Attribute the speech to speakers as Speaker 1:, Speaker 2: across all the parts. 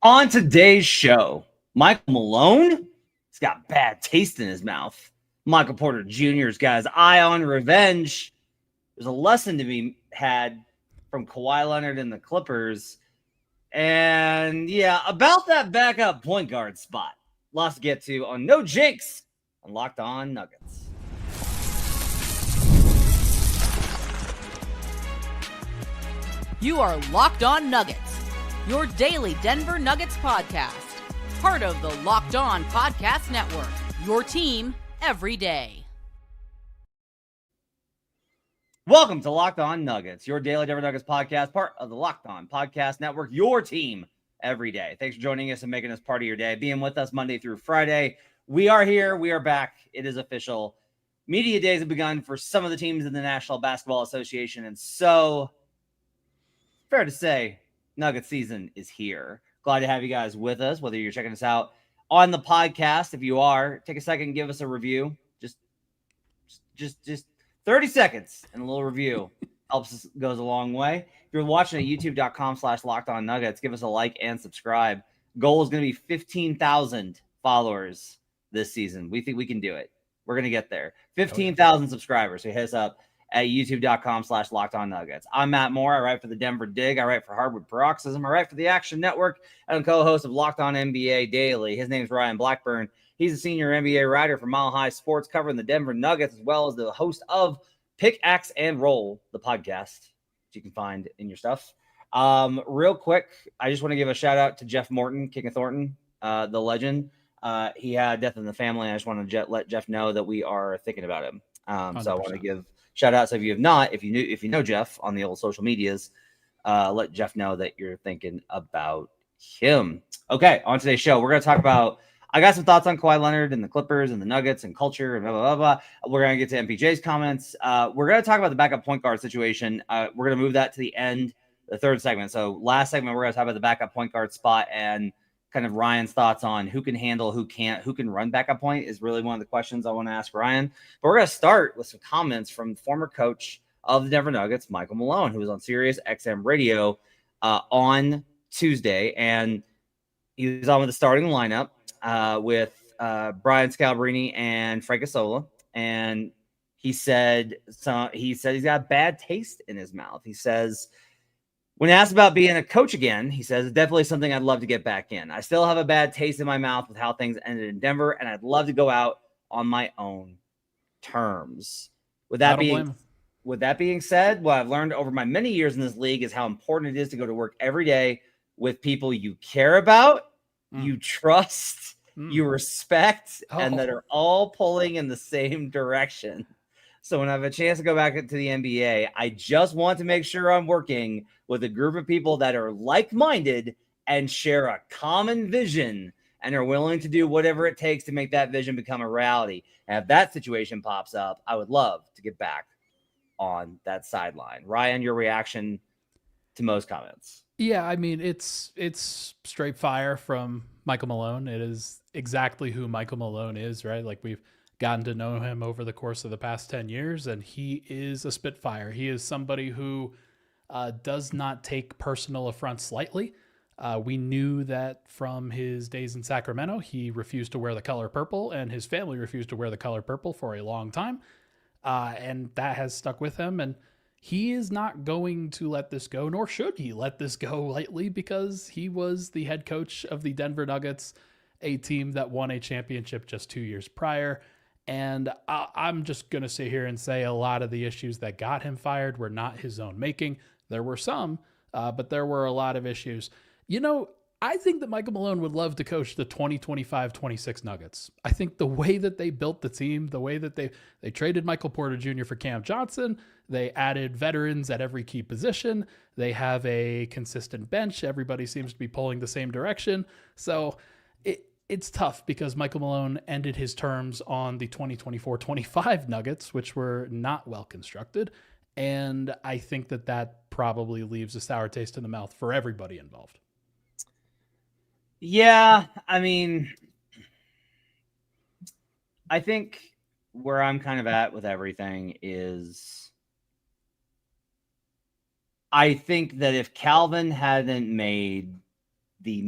Speaker 1: On today's show, Michael Malone, he's got bad taste in his mouth. Michael Porter Jr.'s got his eye on revenge. There's a lesson to be had from Kawhi Leonard and the Clippers. And yeah, about that backup point guard spot. Lots to get to on No Jinx on Locked On Nuggets.
Speaker 2: You are Locked On Nuggets, your daily Denver Nuggets podcast. Part of the Locked On Podcast Network, your team every day.
Speaker 1: Welcome to Locked On Nuggets, your daily Denver Nuggets podcast, part of the Locked On Podcast Network, your team every day. Thanks for joining us and making us part of your day, being with us Monday through Friday. We are here. We are back. It is official. Media days have begun for some of the teams in the National Basketball Association, and so fair to say, Nugget season is here. Glad to have you guys with us, whether you're checking us out on the podcast. If you are, take a second and give us a review. Just 30 seconds and a little review helps us, goes a long way. If you're watching at youtube.com/LockedOnNuggets, give us a like and subscribe. Goal is going to be 15,000 followers this season. We think we can do it. We're going to get there. 15,000 subscribers. So hit us up at youtube.com/LockedOnNuggets. I'm Matt Moore. I write for the Denver Dig. I write for Hardwood Paroxysm. I write for the Action Network. And I'm co-host of Locked On NBA Daily. His name's Ryan Blackburn. He's a senior NBA writer for Mile High Sports, covering the Denver Nuggets, as well as the host of Pickaxe and Roll, the podcast that you can find in your stuff. Real quick, I just want to give a shout out to Jeff Morton, King of Thornton, the legend. He had death in the family. I just want to let Jeff know that we are thinking about him. So I want to give shout outs. If you have not, if you know Jeff on the old social medias, let Jeff know that you're thinking about him. Okay, on today's show, we're going to talk about, I got some thoughts on Kawhi Leonard and the Clippers and the Nuggets and culture and blah, blah, blah, blah. We're going to get to MPJ's comments. We're going to talk about the backup point guard situation. We're going to move that to the end, the third segment. So last segment, we're going to talk about the backup point guard spot and kind of Ryan's thoughts on who can handle, who can't, who can run backup point is really one of the questions I want to ask Ryan. But we're going to start with some comments from former coach of the Denver Nuggets, Michael Malone, who was on Sirius XM radio on Tuesday. And he was on with the starting lineup with Brian Scalabrine and Frank Isola. And he said he's got bad taste in his mouth. He says, when asked about being a coach again, he says, it's definitely something I'd love to get back in. I still have a bad taste in my mouth with how things ended in Denver, and I'd love to go out on my own terms. With that being said, what I've learned over my many years in this league is how important it is to go to work every day with people you care about, you trust, you respect, and that are all pulling in the same direction. So when I have a chance to go back to the NBA, I just want to make sure I'm working with a group of people that are like-minded and share a common vision and are willing to do whatever it takes to make that vision become a reality. And if that situation pops up, I would love to get back on that sideline. Ryan, your reaction to most comments?
Speaker 3: Yeah, I mean, it's straight fire from Michael Malone. It is exactly who Michael Malone is, right? Like, we've gotten to know him over the course of the past 10 years, and he is a spitfire. He is somebody who does not take personal affronts lightly. We knew that from his days in Sacramento. He refused to wear the color purple, and his family refused to wear the color purple for a long time. And that has stuck with him, and he is not going to let this go, nor should he let this go lightly, because he was the head coach of the Denver Nuggets, a team that won a championship just 2 years prior. And I'm just going to sit here and say a lot of the issues that got him fired were not his own making. There were some, but there were a lot of issues. You know, I think that Michael Malone would love to coach the 2025-26 Nuggets. I think the way that they built the team, the way that they traded Michael Porter Jr. for Cam Johnson, they added veterans at every key position. They have a consistent bench. Everybody seems to be pulling the same direction. So it's tough because Michael Malone ended his terms on the 2024-25 Nuggets, which were not well constructed. And I think that probably leaves a sour taste in the mouth for everybody involved.
Speaker 1: Yeah, I mean, I think where I'm kind of at with everything is I think that if Calvin hadn't made the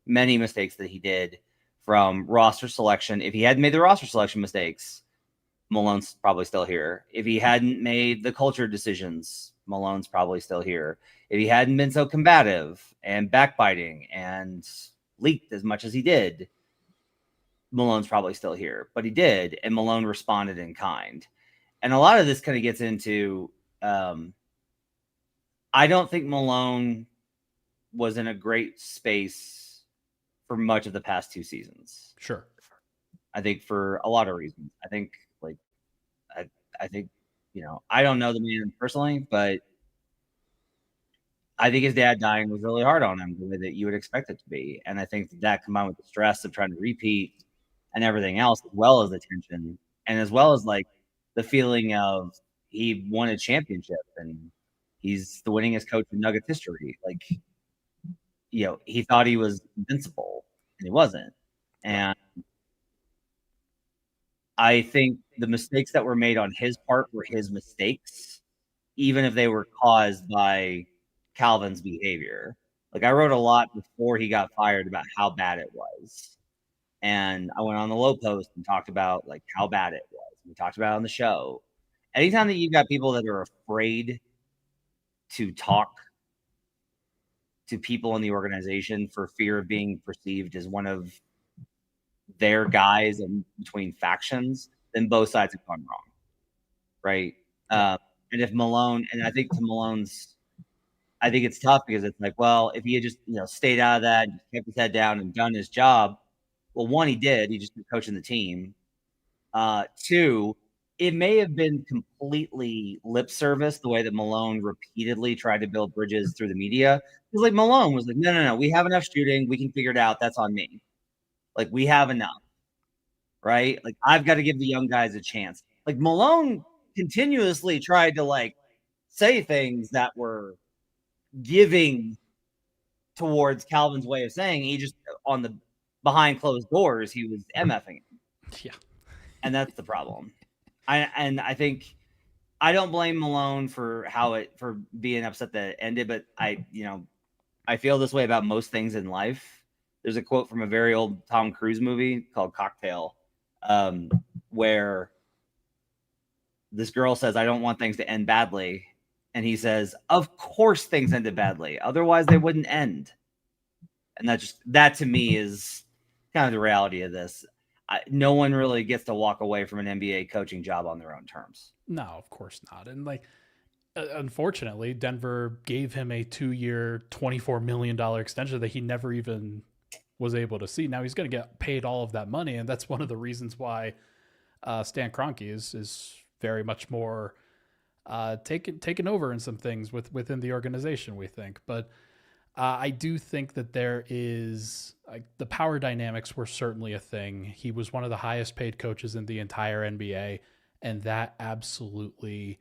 Speaker 1: many mistakes that he did, from roster selection. If he hadn't made the roster selection mistakes, Malone's probably still here. If he hadn't made the culture decisions, Malone's probably still here. If he hadn't been so combative and backbiting and leaked as much as he did, Malone's probably still here. But he did, and Malone responded in kind. And a lot of this kind of gets into, I don't think Malone was in a great space for much of the past 2 seasons.
Speaker 3: Sure.
Speaker 1: I think for a lot of reasons. I think, I don't know the man personally, but I think his dad dying was really hard on him, the way that you would expect it to be. And I think that combined with the stress of trying to repeat and everything else, as well as the tension, and as well as like the feeling of he won a championship and he's the winningest coach in Nuggets history. Like, he thought he was invincible and he wasn't. And I think the mistakes that were made on his part were his mistakes, even if they were caused by Calvin's behavior. Like, I wrote a lot before he got fired about how bad it was. And I went on the Low Post and talked about like how bad it was. We talked about it on the show. Anytime that you've got people that are afraid to talk to people in the organization for fear of being perceived as one of their guys and between factions, then both sides have gone wrong. Right. And if Malone, and I think to Malone's, I think it's tough because it's like, well, if he had just, stayed out of that and kept his head down and done his job, well, one, he did. He just been coaching the team. 2, it may have been completely lip service the way that Malone repeatedly tried to build bridges through the media. Because like Malone was like, no, we have enough shooting. We can figure it out. That's on me. Like, we have enough, right? Like, I've got to give the young guys a chance. Like, Malone continuously tried to like say things that were giving towards Calvin's way of saying. He just, on the behind closed doors, he was MFing him.
Speaker 3: Yeah.
Speaker 1: And that's the problem. I think I don't blame Malone for being upset that it ended, but I feel this way about most things in life. There's a quote from a very old Tom Cruise movie called Cocktail, where this girl says, "I don't want things to end badly." And he says, "Of course things ended badly. Otherwise they wouldn't end." And that to me is kind of the reality of this. No one really gets to walk away from an NBA coaching job on their own terms.
Speaker 3: No, of course not. And unfortunately, Denver gave him a 2-year, $24 million extension that he never even was able to see. Now he's going to get paid all of that money. And that's one of the reasons why Stan Kroenke is very much more taken over in some things within the organization, we think. But I do think that there is the power dynamics were certainly a thing. He was one of the highest paid coaches in the entire NBA. And that absolutely,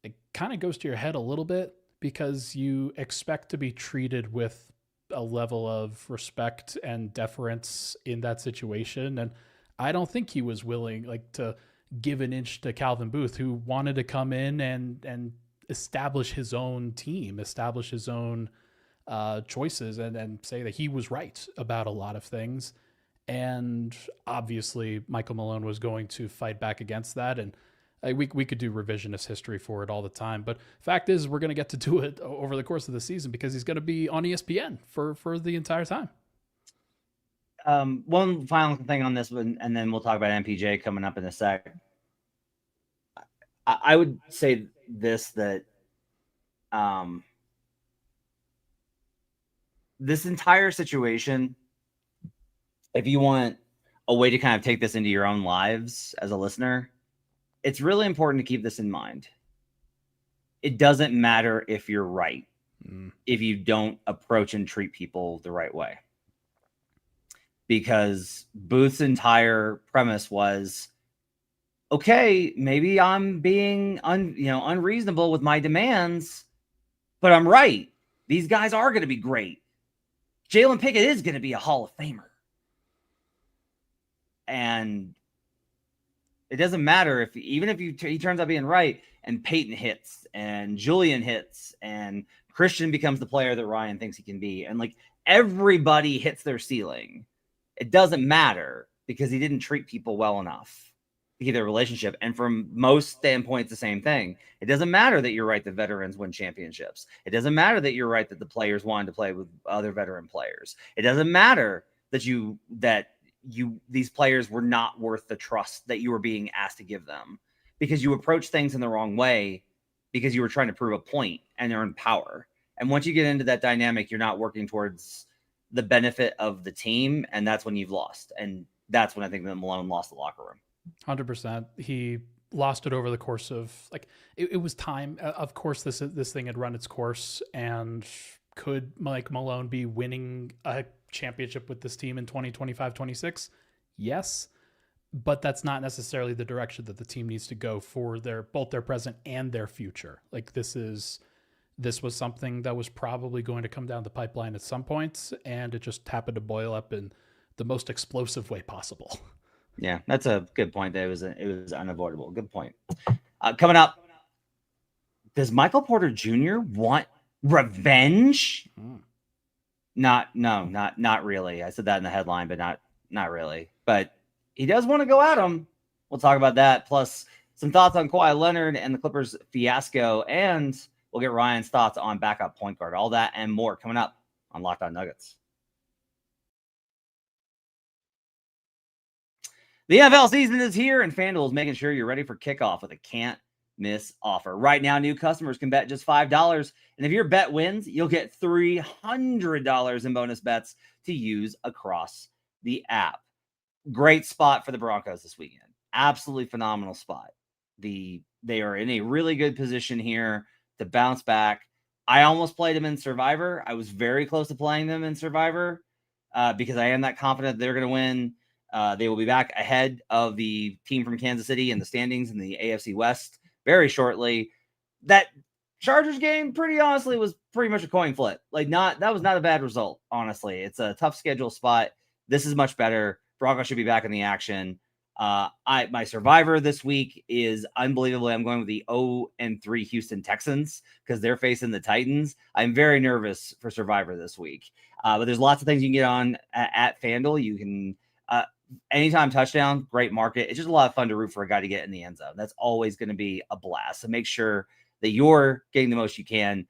Speaker 3: it kind of goes to your head a little bit because you expect to be treated with a level of respect and deference in that situation. And I don't think he was willing to give an inch to Calvin Booth, who wanted to come in and establish his own team, establish his own choices and say that he was right about a lot of things. And obviously Michael Malone was going to fight back against that. And we could do revisionist history for it all the time. But fact is, we're going to get to do it over the course of the season because he's going to be on ESPN for the entire time.
Speaker 1: One final thing on this one, and then we'll talk about MPJ coming up in a sec. I would say this, that this entire situation, if you want a way to kind of take this into your own lives as a listener, it's really important to keep this in mind. It doesn't matter if you're right, if you don't approach and treat people the right way. Because Booth's entire premise was, okay, maybe I'm being unreasonable with my demands, but I'm right. These guys are going to be great. Jalen Pickett is going to be a Hall of Famer. And It doesn't matter even if he turns out being right and Peyton hits and Julian hits and Christian becomes the player that Ryan thinks he can be. And like everybody hits their ceiling. It doesn't matter because he didn't treat people well enough to keep their relationship. And from most standpoints, the same thing. It doesn't matter that you're right that veterans win championships. It doesn't matter that you're right that the players wanted to play with other veteran players. It doesn't matter that these players were not worth the trust that you were being asked to give them because you approach things in the wrong way because you were trying to prove a point and earn power. And once you get into that dynamic, you're not working towards the benefit of the team. And that's when you've lost. And that's when I think that Malone lost the locker room.
Speaker 3: 100%. He lost it over the course of it was time. Of course, this thing had run its course, and could Mike Malone be winning a championship with this team in 2025-26? Yes, but that's not necessarily the direction that the team needs to go for both their present and their future. Like this was something that was probably going to come down the pipeline at some points, and it just happened to boil up in the most explosive way possible.
Speaker 1: Yeah, that's a good point. That it was unavoidable. Good point. Coming up, does Michael Porter Jr. want revenge? Not really. I said that in the headline, but not really. But he does want to go at him. We'll talk about that. Plus some thoughts on Kawhi Leonard and the Clippers fiasco. And we'll get Ryan's thoughts on backup point guard. All that and more coming up on Locked On Nuggets. The NFL season is here, and FanDuel is making sure you're ready for kickoff with a can't-miss offer. Right now, new customers can bet just $5, and if your bet wins, you'll get $300 in bonus bets to use across the app. Great spot for the Broncos this weekend. Absolutely phenomenal spot. They are in a really good position here to bounce back. I almost played them in Survivor. I was very close to playing them in Survivor because I am that confident they're going to win. They will be back ahead of the team from Kansas City in the standings in the AFC West very shortly. That Chargers game, pretty honestly, was pretty much a coin flip. That was not a bad result, honestly. It's a tough schedule spot. This is much better. Broncos should be back in the action. My survivor this week is unbelievably. I'm going with the 0-3 Houston Texans because they're facing the Titans. I'm very nervous for survivor this week. But there's lots of things you can get on at FanDuel. You can anytime touchdown, great market. It's just a lot of fun to root for a guy to get in the end zone. That's always going to be a blast. So make sure that you're getting the most you can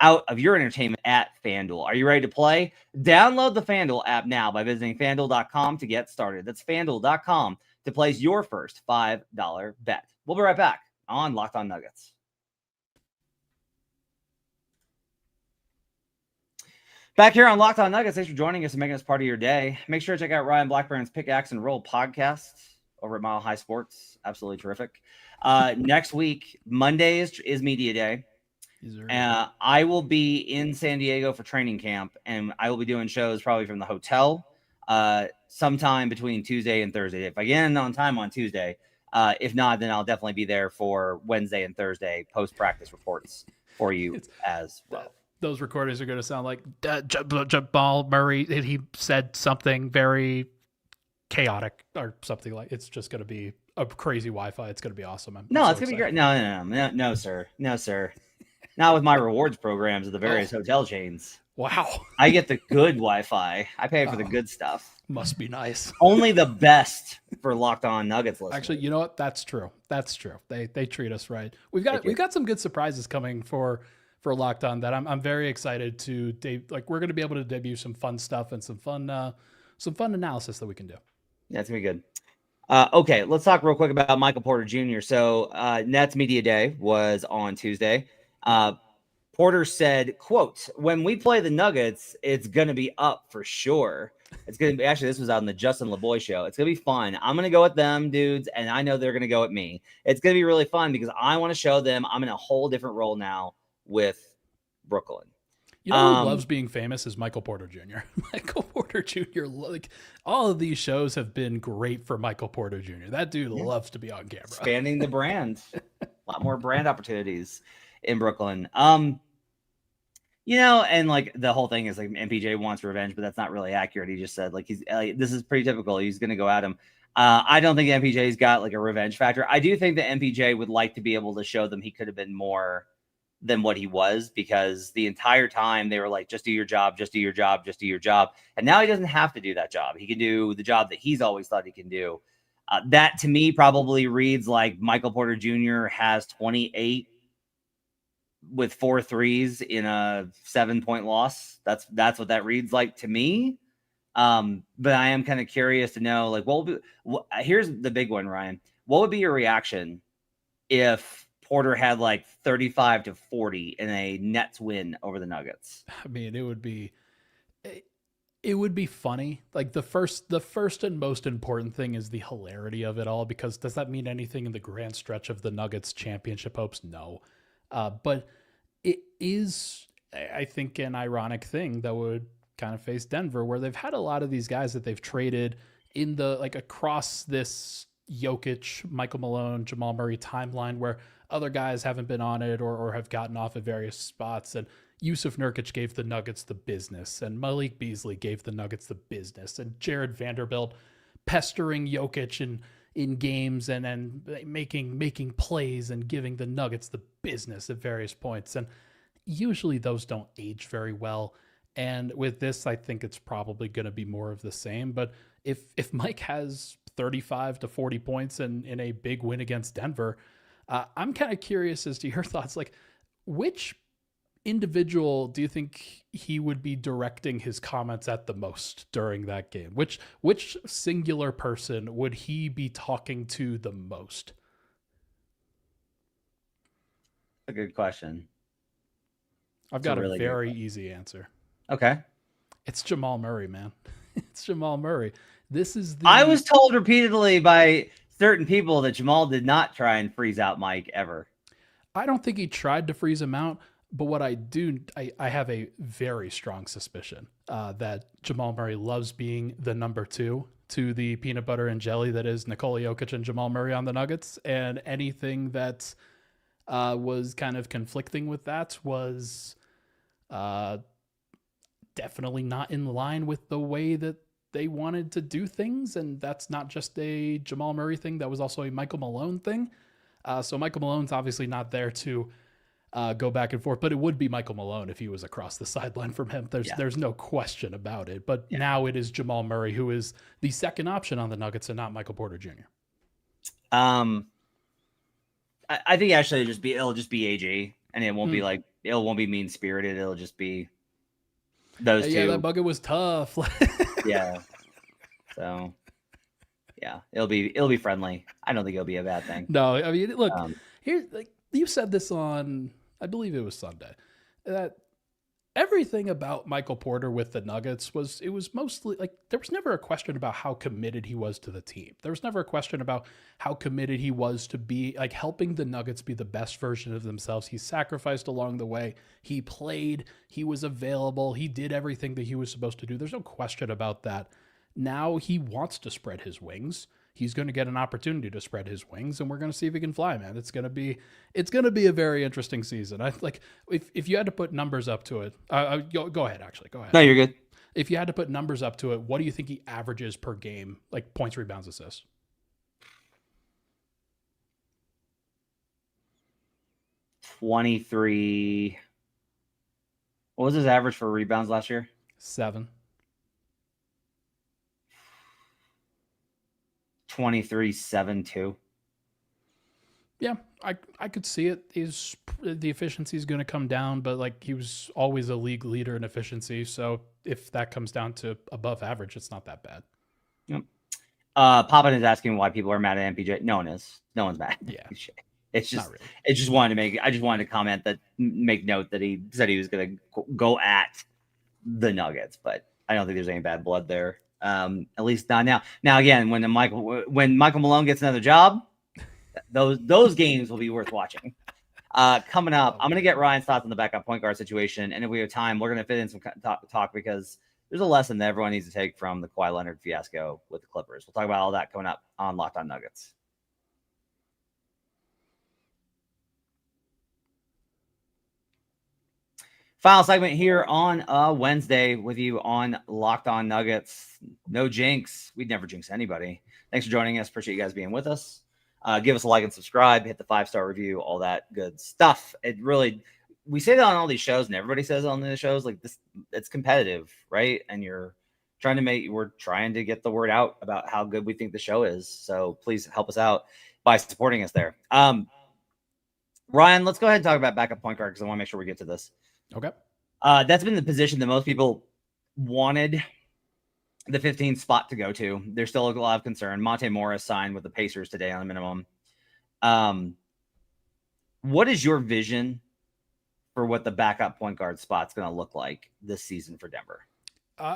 Speaker 1: out of your entertainment at FanDuel. Are you ready to play? Download the FanDuel app now by visiting FanDuel.com to get started. That's FanDuel.com to place your first $5 bet. We'll be right back on Locked On Nuggets. Back here on Locked On Nuggets, thanks for joining us and making us part of your day. Make sure to check out Ryan Blackburn's Pickaxe and Roll podcast over at Mile High Sports. Absolutely terrific. Next week, Monday is Media Day. I will be in San Diego for training camp, and I will be doing shows probably from the hotel sometime between Tuesday and Thursday. If I get in on time on Tuesday, if not, then I'll definitely be there for Wednesday and Thursday post-practice reports for you as well.
Speaker 3: Those recordings are going to sound like Jamal Murray. He said something very chaotic or something like. It's just going to be a crazy Wi-Fi. It's going to be awesome.
Speaker 1: It's going to be great. No, sir. Not with my rewards programs at the various hotel chains.
Speaker 3: Wow.
Speaker 1: I get the good Wi-Fi. I pay for the good stuff.
Speaker 3: Must be nice.
Speaker 1: Only the best for Locked On Nuggets listeners.
Speaker 3: Actually, you know what? That's true. They treat us right. We've got some good surprises coming for Locked On that I'm very excited to we're going to be able to debut some fun stuff and some fun analysis that we can do. Yeah,
Speaker 1: it's going to be good. Okay, let's talk real quick about Michael Porter Jr. So Nets Media Day was on Tuesday. Porter said, quote, "When we play the Nuggets, it's going to be up for sure. It's going to be," actually, this was on the Justin LeBoy show. "It's going to be fun. I'm going to go at them dudes, and I know they're going to go at me. It's going to be really fun because I want to show them I'm in a whole different role now with Brooklyn."
Speaker 3: You know who loves being famous is Michael Porter Jr. Michael Porter Jr. Like all of these shows have been great for Michael Porter Jr. That dude loves to be on camera.
Speaker 1: Expanding the brand. A lot more brand opportunities in Brooklyn. And like the whole thing is like MPJ wants revenge, but that's not really accurate. He just said this is pretty typical. He's going to go at him. I don't think MPJ's got like a revenge factor. I do think that MPJ would like to be able to show them he could have been more than what he was, because the entire time they were like, just do your job, just do your job, just do your job. And now he doesn't have to do that job. He can do the job that he's always thought he can do. That to me probably reads like Michael Porter Jr. has 28 with 4 threes in a 7-point loss. That's what that reads like to me. But I am kind of curious to know, like, here's the big one, Ryan. What would be your reaction if Porter had like 35-40 in a Nets win over the Nuggets?
Speaker 3: I mean, it would be funny. Like the first and most important thing is the hilarity of it all, because does that mean anything in the grand stretch of the Nuggets championship hopes? No. But it is, I think, an ironic thing that would kind of face Denver, where they've had a lot of these guys that they've traded in the, like, across this Jokic, Michael Malone, Jamal Murray timeline, where other guys haven't been on it or have gotten off at various spots. And Yusuf Nurkic gave the Nuggets the business, and Malik Beasley gave the Nuggets the business, and Jared Vanderbilt pestering Jokic in games and making plays and giving the Nuggets the business at various points. And usually those don't age very well. And with this, I think it's probably going to be more of the same. But if Mike has 35 to 40 points in a big win against Denver, I'm kind of curious as to your thoughts. Like, which individual do you think he would be directing his comments at the most during that game? Which singular person would he be talking to the most?
Speaker 1: A good question.
Speaker 3: I've got a very easy answer.
Speaker 1: Okay.
Speaker 3: It's Jamal Murray, man. It's Jamal Murray.
Speaker 1: I was told repeatedly by certain people that Jamal did not try and freeze out Mike ever.
Speaker 3: I don't think he tried to freeze him out, but what I have a very strong suspicion that Jamal Murray loves being the number 2 to the peanut butter and jelly that is Nikola Jokic and Jamal Murray on the Nuggets, and anything that was kind of conflicting with that was definitely not in line with the way that they wanted to do things. And that's not just a Jamal Murray thing. That was also a Michael Malone thing. So Michael Malone's obviously not there to go back and forth, but it would be Michael Malone if he was across the sideline from him. There's no question about it. But now it is Jamal Murray, who is the second option on the Nuggets, and not Michael Porter Jr.
Speaker 1: I think actually it'll just be AG, and it won't be like, it won't be mean spirited. It'll just be those two.
Speaker 3: Yeah, that bucket was tough.
Speaker 1: Yeah. So yeah, it'll be friendly. I don't think it'll be a bad thing.
Speaker 3: No, I mean, look, here, like you said this on, I believe it was Sunday, that everything about Michael Porter with the Nuggets was mostly like, there was never a question about how committed he was to the team. There was never a question about how committed he was to be like helping the Nuggets be the best version of themselves. He sacrificed along the way. He played, he was available. He did everything that he was supposed to do. There's no question about that. Now he wants to spread his wings. He's going to get an opportunity to spread his wings, and we're going to see if he can fly, man. It's going to be a very interesting season. I like if you had to put numbers up to it. Go ahead. Actually, go ahead.
Speaker 1: No, you're good.
Speaker 3: If you had to put numbers up to it, what do you think he averages per game? Like points, rebounds, assists.
Speaker 1: 23. What was his average for rebounds last year?
Speaker 3: 7.
Speaker 1: 23-7-2.
Speaker 3: Yeah, I could see it. The efficiency is going to come down, but like he was always a league leader in efficiency. So if that comes down to above average, it's not that bad.
Speaker 1: Yep. Poppin is asking why people are mad at MPJ. No one is. No one's mad.
Speaker 3: Yeah.
Speaker 1: It's just,
Speaker 3: really.
Speaker 1: I just wanted to comment that, make note that he said he was going to go at the Nuggets, but I don't think there's any bad blood there. At least not now. Now again, when Michael Malone gets another job, those games will be worth watching. Coming up, I'm going to get Ryan's thoughts on the backup point guard situation, and if we have time, we're going to fit in some talk because there's a lesson that everyone needs to take from the Kawhi Leonard fiasco with the Clippers. We'll talk about all that coming up on Locked On Nuggets. Final segment here on Wednesday with you on Locked On Nuggets. No jinx. We'd never jinx anybody. Thanks for joining us. Appreciate you guys being with us. Give us a like and subscribe. Hit the 5-star review. All that good stuff. It really, we say that on all these shows, and everybody says it on the shows. Like this, it's competitive, right? And we're trying to get the word out about how good we think the show is. So please help us out by supporting us there. Ryan, let's go ahead and talk about backup point guard because I want to make sure we get to this.
Speaker 3: Okay.
Speaker 1: That's been the position that most people wanted the 15th spot to go to. There's still a lot of concern. Monte Morris signed with the Pacers today on the minimum. What is your vision for what the backup point guard spot's going to look like this season for Denver?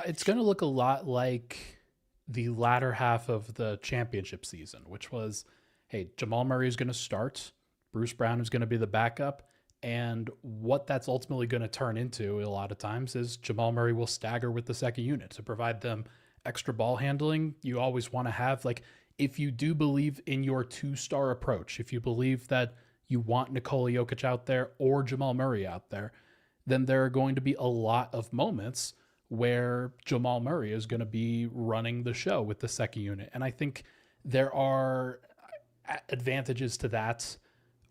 Speaker 3: It's going to look a lot like the latter half of the championship season, which was, hey, Jamal Murray is going to start. Bruce Brown is going to be the backup. And what that's ultimately going to turn into a lot of times is Jamal Murray will stagger with the second unit to provide them extra ball handling. You always want to have, like, if you do believe in your 2-star approach, if you believe that you want Nikola Jokic out there or Jamal Murray out there, then there are going to be a lot of moments where Jamal Murray is going to be running the show with the second unit. And I think there are advantages to that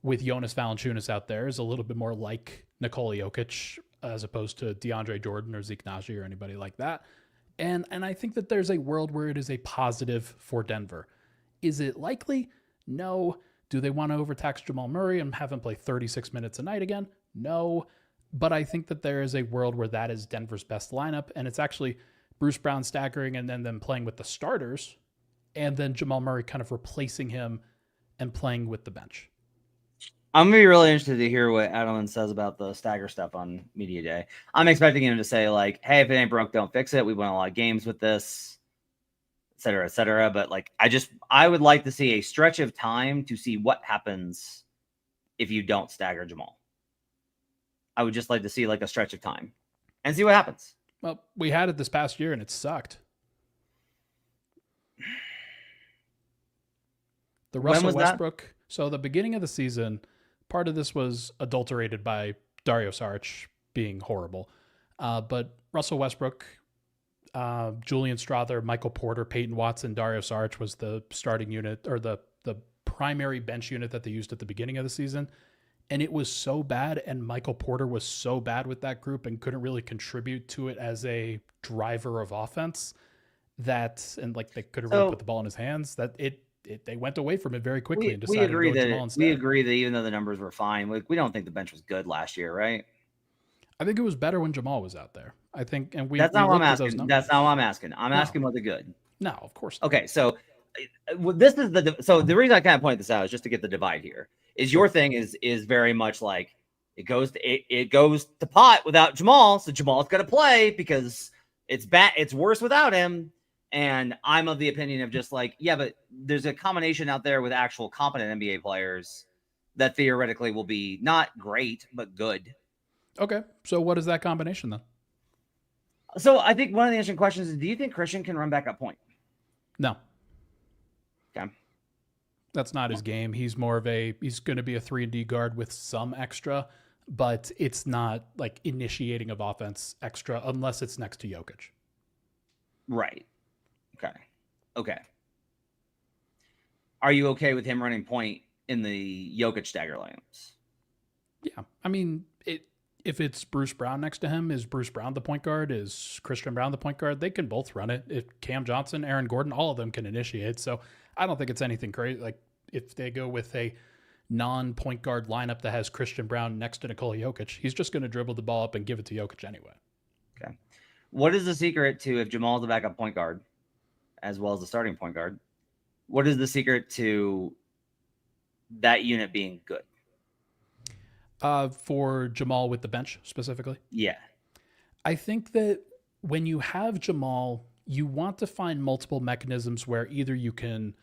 Speaker 3: with Jonas Valanciunas out there is a little bit more like Nikola Jokic as opposed to DeAndre Jordan or Zeke Naji or anybody like that. And I think that there's a world where it is a positive for Denver. Is it likely? No. Do they want to overtax Jamal Murray and have him play 36 minutes a night again? No. But I think that there is a world where that is Denver's best lineup, and it's actually Bruce Brown staggering and then them playing with the starters, and then Jamal Murray kind of replacing him and playing with the bench.
Speaker 1: I'm going to be really interested to hear what Adelman says about the stagger stuff on Media Day. I'm expecting him to say, like, hey, if it ain't broke, don't fix it. We won a lot of games with this, et cetera, et cetera. But, like, I would like to see a stretch of time to see what happens if you don't stagger Jamal. I would just like to see, like, a stretch of time and see what happens.
Speaker 3: Well, we had it this past year, and it sucked. The Russell Westbrook. So the beginning of the season, part of this was adulterated by Dario Saric being horrible. But Russell Westbrook, Julian Strawther, Michael Porter, Peyton Watson, Dario Saric was the starting unit or the primary bench unit that they used at the beginning of the season. And it was so bad, and Michael Porter was so bad with that group and couldn't really contribute to it as a driver of offense and like they could have really put the ball in his hands, that they went away from it very quickly and decided to go Jamal instead.
Speaker 1: We agree that even though the numbers were fine, we don't think the bench was good last year, right?
Speaker 3: I think it was better when Jamal was out there. I think, and
Speaker 1: that's not what I'm asking. That's not what I'm asking. I'm asking what the good.
Speaker 3: No, of course not.
Speaker 1: Okay, so this is the reason I kind of point this out is just to get the divide here. Is your thing is very much like it goes to pot without Jamal, so Jamal's got to play because it's bad. It's worse without him. And I'm of the opinion of just like, yeah, but there's a combination out there with actual competent NBA players that theoretically will be not great, but good.
Speaker 3: Okay. So what is that combination then?
Speaker 1: So I think one of the interesting questions is, do you think Christian can run back up point?
Speaker 3: No.
Speaker 1: Okay.
Speaker 3: That's not his game. He's more of he's going to be a 3-and-D guard with some extra, but it's not like initiating of offense extra unless it's next to Jokic.
Speaker 1: Right. Okay. Are you okay with him running point in the Jokic stagger lineups?
Speaker 3: Yeah. I mean, if it's Bruce Brown next to him, is Bruce Brown the point guard? Is Christian Brown the point guard? They can both run it. If Cam Johnson, Aaron Gordon, all of them can initiate. So I don't think it's anything crazy. Like if they go with a non-point guard lineup that has Christian Brown next to Nikola Jokic, he's just going to dribble the ball up and give it to Jokic anyway.
Speaker 1: Okay. What is the secret to, if Jamal's the backup point guard as well as the starting point guard, what is the secret to that unit being good?
Speaker 3: For Jamal with the bench specifically?
Speaker 1: Yeah.
Speaker 3: I think that when you have Jamal, you want to find multiple mechanisms where either you can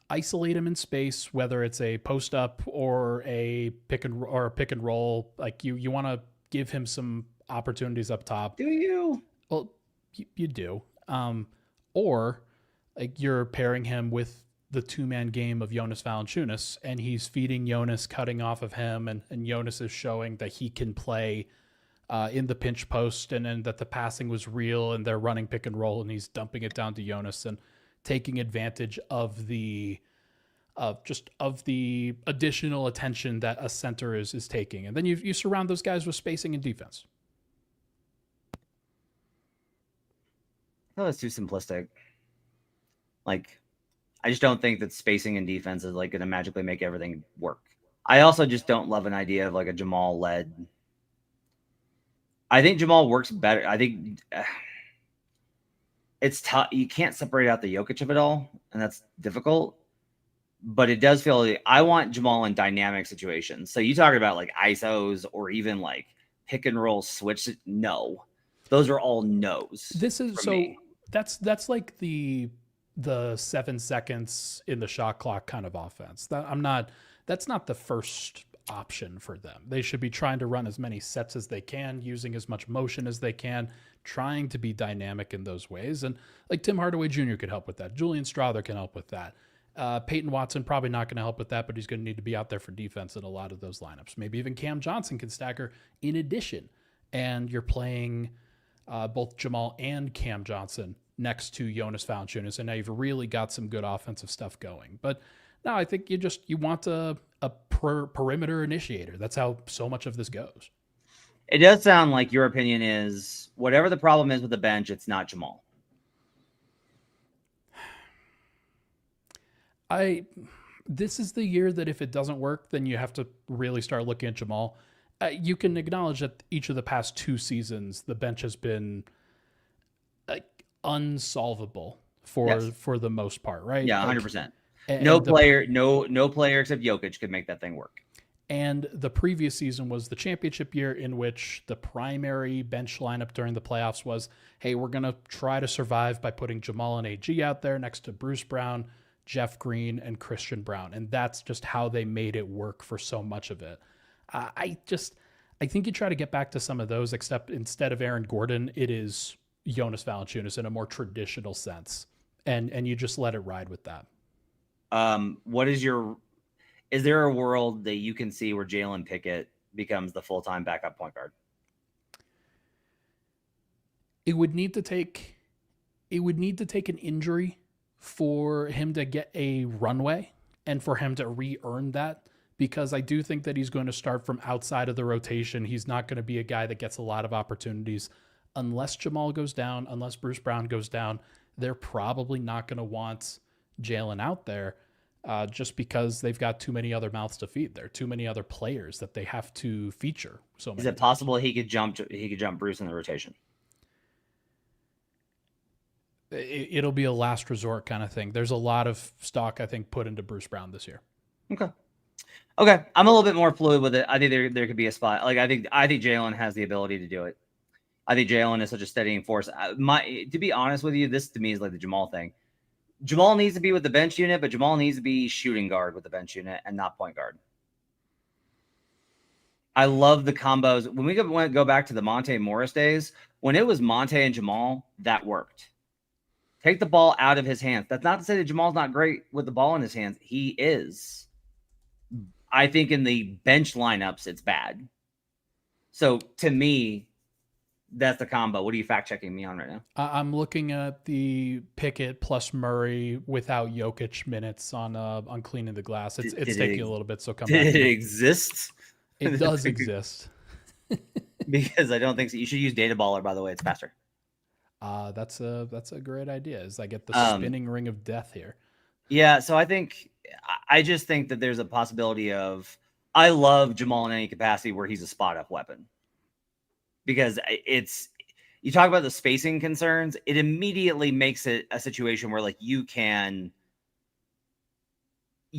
Speaker 3: isolate him in space, whether it's a post up or a pick and roll. Like you want to give him some opportunities up top.
Speaker 1: Do you?
Speaker 3: Well, you do. Or like you're pairing him with the 2-man game of Jonas Valanciunas, and he's feeding Jonas, cutting off of him, and Jonas is showing that he can play in the pinch post, and then that the passing was real and they're running pick and roll and he's dumping it down to Jonas and taking advantage of the additional attention that a center is taking. And then you surround those guys with spacing and defense.
Speaker 1: No, it's too simplistic. Like, I just don't think that spacing and defense is like going to magically make everything work. I also just don't love an idea of like a Jamal led. I think Jamal works better. I think it's tough. You can't separate out the Jokic of it all, and that's difficult. But it does feel like I want Jamal in dynamic situations. So you talking about like ISOs or even like pick and roll switch? No, those are all no's.
Speaker 3: This is so me. That's like the 7 seconds in the shot clock kind of offense. That's not the first option for them. They should be trying to run as many sets as they can, using as much motion as they can, trying to be dynamic in those ways. And like Tim Hardaway Jr. could help with that. Julian Strother can help with that. Peyton Watson probably not going to help with that, but he's going to need to be out there for defense in a lot of those lineups. Maybe even Cam Johnson can stagger in addition. And you're playing both Jamal and Cam Johnson next to Jonas Valanciunas, and now you've really got some good offensive stuff going. But no, I think you want a perimeter initiator. That's how so much of this goes.
Speaker 1: It does sound like your opinion is whatever the problem is with the bench, it's not Jamal.
Speaker 3: This is the year that if it doesn't work, then you have to really start looking at Jamal. You can acknowledge that each of the past 2 seasons, the bench has been unsolvable for the most part, right?
Speaker 1: Yeah, 100%. No player except Jokic could make that thing work.
Speaker 3: And the previous season was the championship year in which the primary bench lineup during the playoffs was, hey, we're going to try to survive by putting Jamal and AG out there next to Bruce Brown, Jeff Green, and Christian Brown. And that's just how they made it work for so much of it. I think you try to get back to some of those, except instead of Aaron Gordon, it is Jonas Valanciunas in a more traditional sense. And you just let it ride with that.
Speaker 1: Is there a world that you can see where Jalen Pickett becomes the full-time backup point guard?
Speaker 3: It would need to take an injury for him to get a runway and for him to re-earn that, because I do think that he's going to start from outside of the rotation. He's not going to be a guy that gets a lot of opportunities unless Jamal goes down, unless Bruce Brown goes down. They're probably not going to want Jalen out there just because they've got too many other mouths to feed. There are too many other players that they have to feature.
Speaker 1: Is it possible he could jump Bruce in the rotation?
Speaker 3: It'll be a last resort kind of thing. There's a lot of stock, I think, put into Bruce Brown this year.
Speaker 1: Okay. I'm a little bit more fluid with it. I think there could be a spot. Like I think Jalen has the ability to do it. I think Jalen is such a steadying force. To be honest with you, this to me is like the Jamal thing. Jamal needs to be with the bench unit, but Jamal needs to be shooting guard with the bench unit and not point guard. I love the combos. When we go back to the Monte Morris days, when it was Monte and Jamal, that worked. Take the ball out of his hands. That's not to say that Jamal's not great with the ball in his hands. He is. I think in the bench lineups, it's bad. So to me, that's the combo. What are you fact checking me on right now?
Speaker 3: I'm looking at the Pickett plus Murray without Jokic minutes on cleaning the glass. It's taking a little bit. So come back.
Speaker 1: Did it exist?
Speaker 3: It does exist.
Speaker 1: Because I don't think so. You should use Data Baller, by the way. It's faster.
Speaker 3: That's a great idea. Is I get the spinning ring of death here. Yeah.
Speaker 1: So I just think that there's a possibility of. I love Jamal in any capacity where he's a spot up weapon. Because you talk about the spacing concerns, it immediately makes it a situation where like you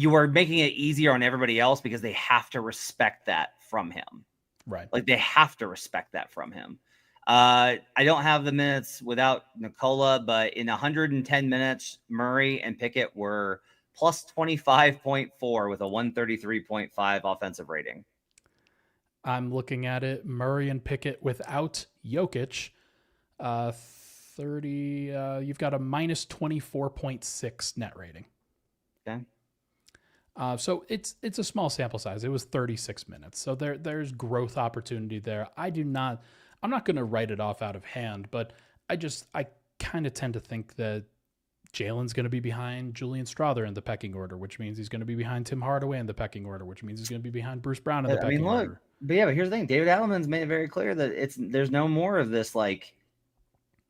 Speaker 1: are making it easier on everybody else because they have to respect that from him.
Speaker 3: Right.
Speaker 1: Like they have to respect that from him. I don't have the minutes without Nikola, but in 110 minutes, Murray and Pickett were plus 25.4 with a 133.5 offensive rating.
Speaker 3: I'm looking at it. Murray and Pickett without Jokic, 30. You've got a minus 24.6 net rating.
Speaker 1: Okay.
Speaker 3: So it's a small sample size. It was 36 minutes. So there's growth opportunity there. I'm not going to write it off out of hand, but I kind of tend to think that Jalen's going to be behind Julian Strother in the pecking order, which means he's going to be behind Tim Hardaway in the pecking order, which means he's going to be behind Bruce Brown in the pecking order.
Speaker 1: But here's the thing. David Adelman's made it very clear that there's no more of this like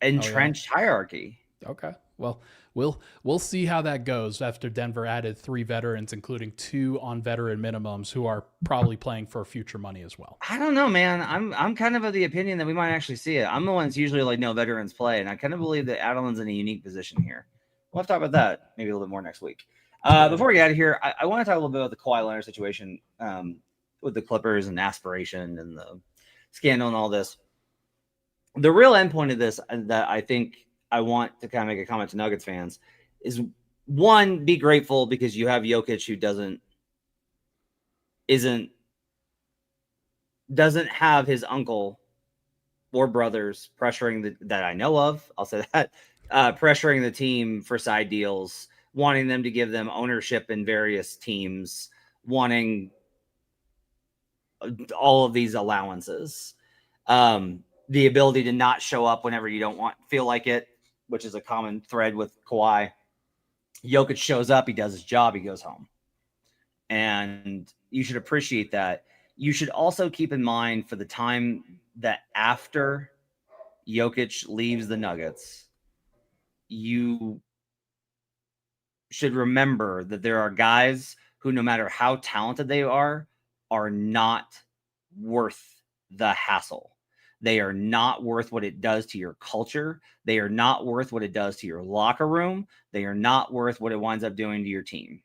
Speaker 1: entrenched hierarchy.
Speaker 3: Okay. Well, we'll see how that goes after Denver added 3 veterans, including 2 on veteran minimums who are probably playing for future money as well.
Speaker 1: I don't know, man. I'm kind of the opinion that we might actually see it. I'm the one that's usually like no veterans play, and I kind of believe that Adelman's in a unique position here. We'll have to talk about that maybe a little bit more next week. Before we get out of here, I want to talk a little bit about the Kawhi Leonard situation with the Clippers and aspiration and the scandal and all this. The real endpoint of this that I think I want to kind of make a comment to Nuggets fans is, one, be grateful because you have Jokic who doesn't have his uncle or brothers pressuring that I know of. I'll say that pressuring the team for side deals, wanting them to give them ownership in various teams, wanting all of these allowances, the ability to not show up whenever you don't feel like it, which is a common thread with Kawhi. Jokic shows up, he does his job, he goes home. And you should appreciate that. You should also keep in mind for the time that after Jokic leaves the Nuggets, you should remember that there are guys who, no matter how talented they are not worth the hassle. They are not worth what it does to your culture. They are not worth what it does to your locker room. They are not worth what it winds up doing to your team.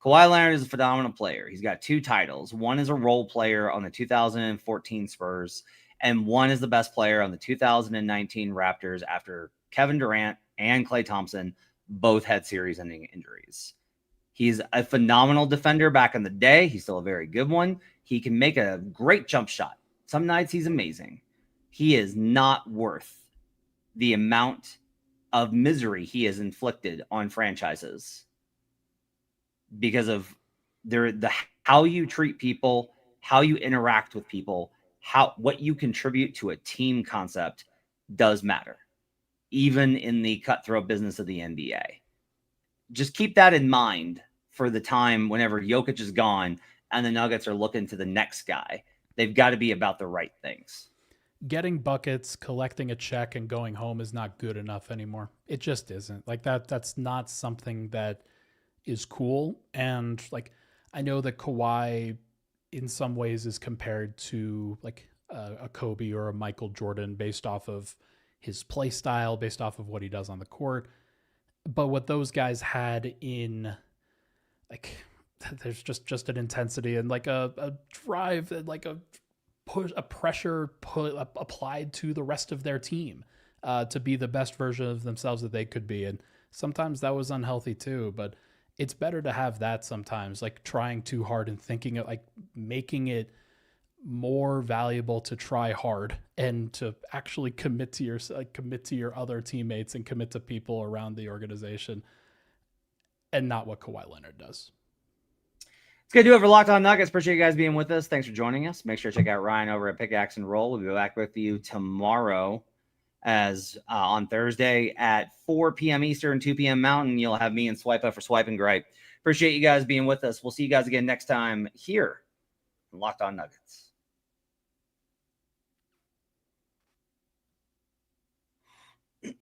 Speaker 1: Kawhi Leonard is a phenomenal player. He's got 2 titles. One is a role player on the 2014 Spurs, and one is the best player on the 2019 Raptors after Kevin Durant and Klay Thompson both had series-ending injuries. He's a phenomenal defender back in the day. He's still a very good one. He can make a great jump shot. Some nights he's amazing. He is not worth the amount of misery he has inflicted on franchises because of how you treat people, how you interact with people, what you contribute to a team concept does matter, even in the cutthroat business of the NBA. Just keep that in mind for the time whenever Jokic is gone and the Nuggets are looking to the next guy. They've got to be about the right things.
Speaker 3: Getting buckets, collecting a check, and going home is not good enough anymore. It just isn't. Like that's not something that is cool. And like, I know that Kawhi in some ways is compared to like a Kobe or a Michael Jordan based off of his play style, based off of what he does on the court. But what those guys had in like, there's just an intensity and like a drive and like a pressure applied to the rest of their team to be the best version of themselves that they could be. And sometimes that was unhealthy too, but it's better to have that sometimes, like trying too hard and thinking of like making it more valuable to try hard and to actually commit to your other teammates and commit to people around the organization, and not what Kawhi Leonard does.
Speaker 1: It's going to do it for Locked On Nuggets. Appreciate you guys being with us. Thanks for joining us. Make sure to check out Ryan over at Pickaxe and Roll. We'll be back with you tomorrow as on Thursday at 4 p.m. Eastern, 2 p.m. Mountain. You'll have me and Swipe Up for Swipe and Gripe. Appreciate you guys being with us. We'll see you guys again next time here on Locked On Nuggets.